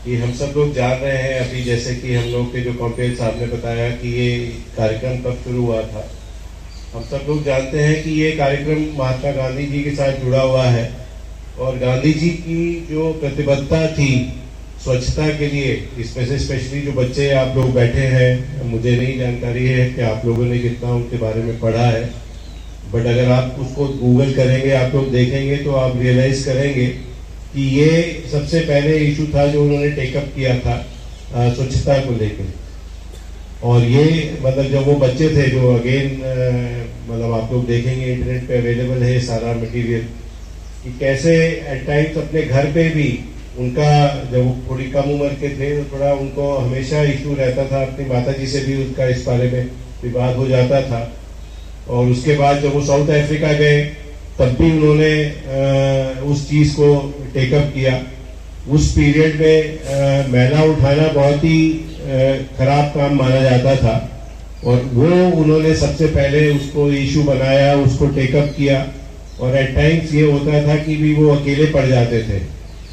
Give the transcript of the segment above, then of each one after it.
कि हम सब लोग जान रहे हैं अभी, जैसे कि हम लोग के जो कॉम्पेयर साहब ने बताया कि ये कार्यक्रम कब शुरू हुआ था। हम सब लोग जानते हैं कि ये कार्यक्रम महात्मा गांधी जी के साथ जुड़ा हुआ है और गांधी जी की जो प्रतिबद्धता थी स्वच्छता के लिए, इसमें से स्पेशली जो बच्चे आप लोग बैठे हैं, मुझे नहीं जानकारी है कि आप लोगों ने कितना उनके बारे में पढ़ा है, बट अगर आप उसको गूगल करेंगे, आप लोग देखेंगे तो आप रियलाइज करेंगे कि ये सबसे पहले इशू था जो उन्होंने टेकअप किया था स्वच्छता को लेकर। और ये मतलब जब वो बच्चे थे, जो अगेन मतलब आप लोग देखेंगे इंटरनेट पे अवेलेबल है सारा मटेरियल, कि कैसे एट टाइम्स अपने घर पे भी उनका, जब वो थोड़ी कम उम्र के थे तो थोड़ा उनको हमेशा इशू रहता था, अपनी माता जी से भी उनका इस बारे में विवाद हो जाता था। और उसके बाद जब वो साउथ अफ्रीका गए तब भी उन्होंने उस चीज को टेकअप किया। उस पीरियड में मैला उठाना बहुत ही खराब काम माना जाता था और वो उन्होंने सबसे पहले उसको इशू बनाया, उसको टेकअप किया। और एट टाइम्स ये होता था कि भी वो अकेले पड़ जाते थे,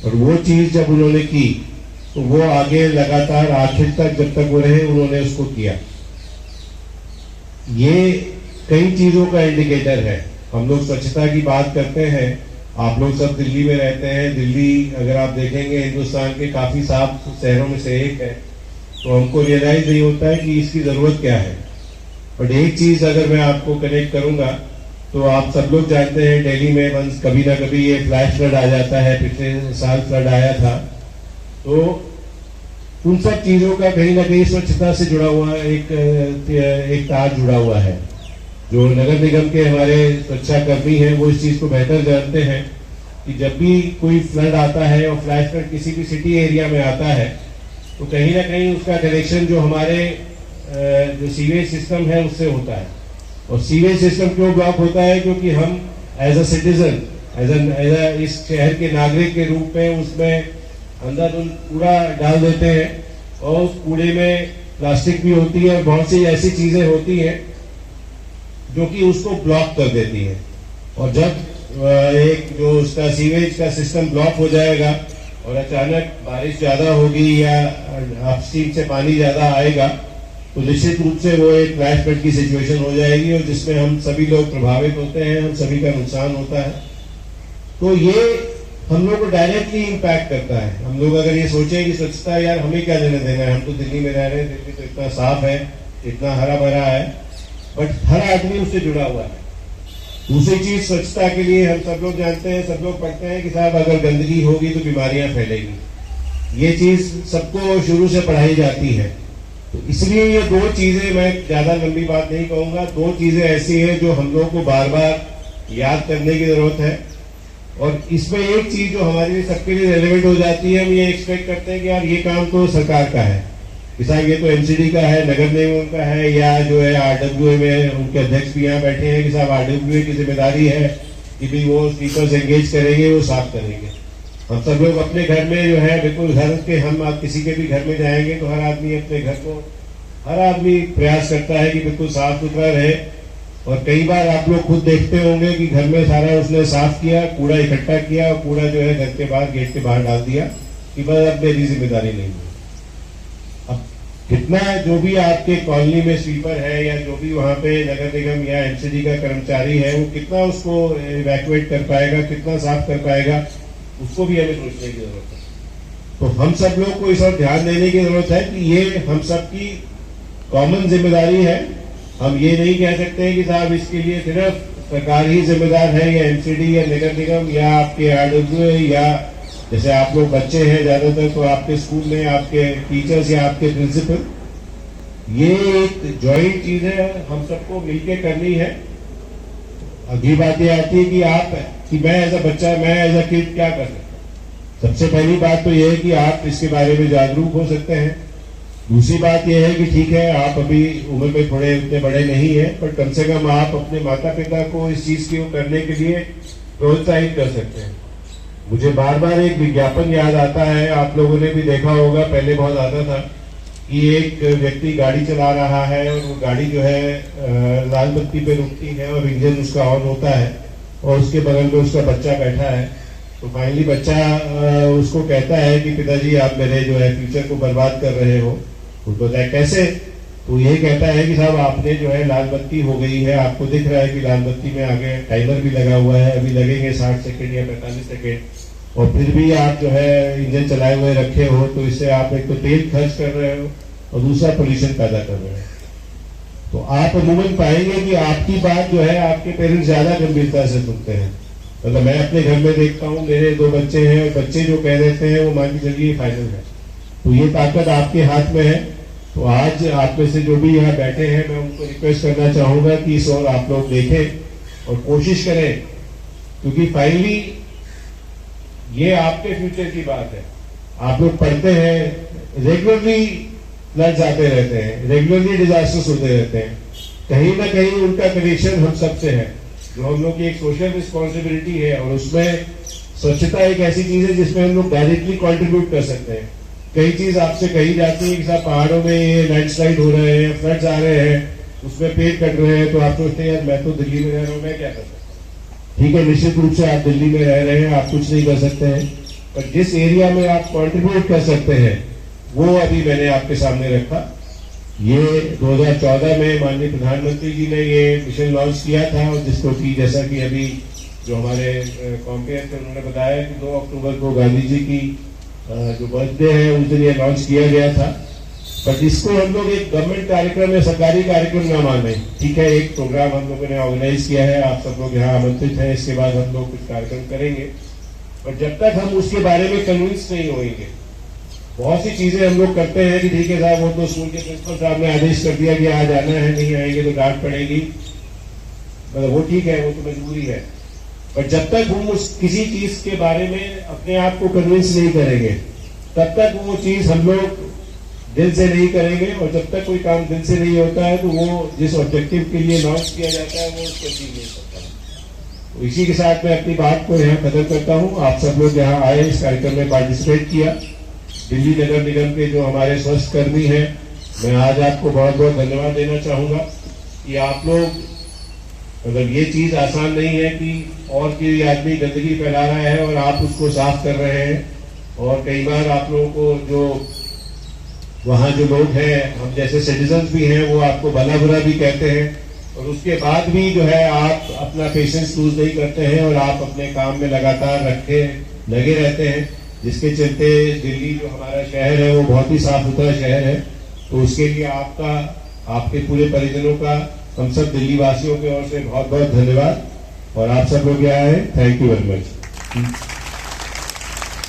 और वो चीज जब उन्होंने की तो वो आगे लगातार आखिर तक जब तक वो रहे उन्होंने उसको किया। ये कई चीजों का इंडिकेटर है। हम लोग स्वच्छता की बात करते हैं, आप लोग सब दिल्ली में रहते हैं। दिल्ली अगर आप देखेंगे हिंदुस्तान के काफी साफ शहरों में से एक है, तो हमको रियलाइज नहीं होता है कि इसकी जरूरत क्या है। बट एक चीज अगर मैं आपको कनेक्ट करूंगा तो आप सब लोग जानते हैं दिल्ली में वंस कभी ना कभी ये फ्लैश फ्लड आ जाता है। पिछले साल फ्लड आया था, तो उन सब चीजों का कहीं ना कहीं स्वच्छता से जुड़ा हुआ एक तार जुड़ा हुआ है। जो नगर निगम के हमारे सुरक्षा कर्मी हैं वो इस चीज को बेहतर जानते हैं कि जब भी कोई फ्लड आता है और फ्लैश फ्लड किसी भी सिटी एरिया में आता है तो कहीं ना कहीं उसका कनेक्शन जो हमारे जो सीवेज सिस्टम है उससे होता है। और सीवेज सिस्टम क्यों ब्लॉक होता है? क्योंकि हम as a citizen, as a इस शहर के नागरिक के रूप में उसमें अंदर कूड़ा डाल देते हैं और उस कूड़े में प्लास्टिक भी होती है और बहुत सी ऐसी चीजें होती हैं जो कि उसको ब्लॉक कर देती है। और जब एक जो उसका सीवेज का सिस्टम ब्लॉक हो जाएगा और अचानक बारिश ज्यादा होगी या अपस्ट्रीम से पानी ज्यादा आएगा तो निश्चित रूप से वो एक फ्लैश फ्लड की सिचुएशन हो जाएगी और जिसमें हम सभी लोग प्रभावित होते हैं, हम सभी का नुकसान होता है। तो ये हम लोग को डायरेक्टली इम्पैक्ट करता है। हम लोग अगर ये सोचें कि स्वच्छता यार हमें क्या लेना देना है, हम तो दिल्ली में रह रहे हैं, दिल्ली तो इतना साफ है, इतना हरा भरा है, बट हर आदमी उससे जुड़ा हुआ है। दूसरी चीज, स्वच्छता के लिए हम सब लोग जानते हैं, सब लोग पढ़ते हैं कि साहब अगर गंदगी होगी तो बीमारियां फैलेगी। ये चीज सबको शुरू से पढ़ाई जाती है। तो इसलिए ये दो चीजें, मैं ज्यादा लंबी बात नहीं कहूंगा, दो चीजें ऐसी हैं जो हम लोग को बार बार याद करने की जरूरत है। और इसमें एक चीज जो हमारे लिए सबके लिए रेलेवेंट हो जाती है, हम ये एक्सपेक्ट करते हैं कि यार ये काम तो सरकार का है, साहब ये तो एमसीडी का है, नगर निगम का है, या जो है आरडब्ल्यूए में उनके अध्यक्ष भी यहाँ बैठे हैं कि साहब आरडब्ल्यूए की जिम्मेदारी है कि भी वो स्पीकर्स एंगेज करेंगे, वो साफ करेंगे। हम सब लोग अपने घर में जो है बिल्कुल घर के, हम आप किसी के भी घर में जाएंगे तो हर आदमी अपने घर को, हर आदमी प्रयास करता है कि बिल्कुल साफ सुथरा रहे। और कई बार आप लोग खुद देखते होंगे कि घर में सारा उसने साफ किया, कूड़ा इकट्ठा किया और कूड़ा जो है घर के बाहर, गेट के बाहर डाल दिया कि बस अब मेरी जिम्मेदारी नहीं है। अब कितना जो भी आपके कॉलोनी में स्वीपर है या जो भी वहां पे नगर निगम या एमसीडी का कर्मचारी है, वो कितना उसको इवैक्यूएट कर पाएगा, कितना साफ कर पाएगा, उसको भी हमें सोचने की जरूरत है। तो हम सब लोग को इस और ध्यान देने की जरूरत है कि ये हम सबकी कॉमन जिम्मेदारी है। हम ये नहीं कह सकते कि साहब इसके लिए सिर्फ सरकार ही जिम्मेदार है या एमसीडी या नगर निगम या आपके आरडब्ल्यूए, या जैसे आप लोग बच्चे हैं ज्यादातर तो आपके स्कूल में आपके टीचर्स या आपके प्रिंसिपल, ये एक ज्वाइंट चीज है, हम सबको मिलकर करनी है। अगली बात ये आती है कि आप, कि मैं एज अ बच्चा, मैं एज अ किड क्या कर सकता हूं। सबसे पहली बात तो ये है कि आप इसके बारे में जागरूक हो सकते हैं। दूसरी बात यह है कि ठीक है आप अभी उम्र में थोड़े उतने बड़े नहीं है, पर कम से कम आप अपने माता पिता को इस चीज को करने के लिए प्रोत्साहित कर सकते हैं। मुझे बार बार एक विज्ञापन याद आता है, आप लोगों ने भी देखा होगा, पहले बहुत आता था कि एक व्यक्ति गाड़ी चला रहा है और वो गाड़ी जो है लाल बत्ती पे रुकती है और इंजन उसका ऑन होता है और उसके बगल में उसका बच्चा बैठा है तो फाइनली बच्चा उसको कहता है कि पिताजी आप मेरे जो है फ्यूचर को बर्बाद कर रहे हो। तो बोलता है कैसे? तो ये कहता है कि साहब आपने जो है लाल बत्ती हो गई है, आपको दिख रहा है कि लाल बत्ती में आगे टाइमर भी लगा हुआ है, अभी लगेंगे 60 सेकेंड या 45 सेकेंड, और फिर भी आप जो है इंजन चलाए हुए रखे हो, तो इससे आप एक तो तेल खर्च कर रहे हो और दूसरा पोल्यूशन पैदा कर रहे हो। तो आप अमूमन पाएंगे कि आपकी बात जो है आपके पेरेंट्स ज्यादा गंभीरता से सुनते हैं। मतलब मैं अपने घर में देखता हूँ, मेरे 2 बच्चे हैं, बच्चे जो कह देते हैं वो मान के चलिए फाइनल है। तो ये ताकत आपके हाथ में है। तो आज आप में से जो भी यहाँ बैठे हैं, मैं उनको रिक्वेस्ट करना चाहूंगा कि इस और आप लोग देखें और कोशिश करें, क्योंकि फाइनली ये आपके फ्यूचर की बात है। आप लोग पढ़ते हैं, रेगुलरली फ्लड्स आते रहते हैं, रेगुलरली डिजास्टर्स होते रहते हैं, कहीं ना कहीं उनका कनेक्शन हम सबसे है, जो हम लोग की एक सोशल रिस्पॉन्सिबिलिटी है। और उसमें स्वच्छता एक ऐसी चीज है जिसमें हम लोग डायरेक्टली कंट्रीब्यूट कर सकते हैं। कई चीज आपसे कही जाती है कि साहब पहाड़ों में ये लैंडस्लाइड हो रहे हैं, फ्लड्स आ रहे हैं, उसमें पेड़ कट रहे हैं, तो आप सोचते हैं यार मैं तो दिल्ली में रह रहा हूँ, मैं क्या कर सकता हूँ। ठीक है, निश्चित रूप से आप दिल्ली में रह रहे हैं, आप कुछ नहीं कर सकते हैं, पर जिस एरिया में आप कंट्रीब्यूट कर सकते हैं वो अभी मैंने आपके सामने रखा। ये 2014 में माननीय प्रधानमंत्री जी ने ये मिशन लॉन्च किया था, और जिसको कि जैसा कि अभी जो हमारे कॉम्पेयर थे उन्होंने बताया कि 2 अक्टूबर को गांधी जी की जो बर्थडे है उस दिन ये लॉन्च किया गया था। बट इसको हम लोग एक गवर्नमेंट कार्यक्रम या सरकारी कार्यक्रम ना माने। ठीक है, एक प्रोग्राम हम लोगों ने ऑर्गेनाइज किया है, आप सब लोग यहाँ आमंत्रित हैं, इसके बाद हम लोग कुछ कार्यक्रम करेंगे। बट जब तक हम उसके बारे में कन्विंस नहीं होंगे, बहुत सी चीजें हम लोग करते हैं कि ठीक है साहब, वो तो स्कूल के प्रिंसिपल साहब ने आदेश कर दिया कि आज आना है, नहीं आएंगे तो डांट पड़ेगी, मतलब वो ठीक है, वो तो मजबूरी है। पर जब तक हम उस किसी चीज के बारे में अपने आप को कन्विंस नहीं करेंगे, तब तक वो चीज हम लोग दिल से नहीं करेंगे। और जब तक कोई काम दिल से नहीं होता है तो वो जिस ऑब्जेक्टिव के लिए लॉन्च किया जाता है वो उसको अचीव नहीं सकता। तो इसी के साथ मैं अपनी बात को यहाँ खत्म करता हूँ। आप सब लोग यहाँ आए, इस कार्यक्रम में पार्टिसिपेट किया। दिल्ली नगर निगम के जो हमारे स्वास्थ्य कर्मी हैं, मैं आज आपको बहुत बहुत धन्यवाद देना चाहूंगा कि आप लोग, मतलब ये चीज आसान नहीं है कि और कोई आदमी गंदगी फैला रहा है और आप उसको साफ कर रहे हैं। और कई बार आप लोगों को जो वहाँ जो लोग हैं, हम जैसे सिटीजन्स भी हैं, वो आपको भला बुरा भी कहते हैं, और उसके बाद भी जो है आप अपना पेशेंस लूज नहीं करते हैं और आप अपने काम में लगातार लगे रहते हैं, जिसके चलते दिल्ली जो हमारा शहर है वो बहुत ही साफ सुथरा शहर है। तो उसके लिए आपका, आपके पूरे परिजनों का, हम सब दिल्ली वासियों की ओर से बहुत बहुत धन्यवाद। और आप सब लोग यहाँ आए, थैंक यू वेरी मच।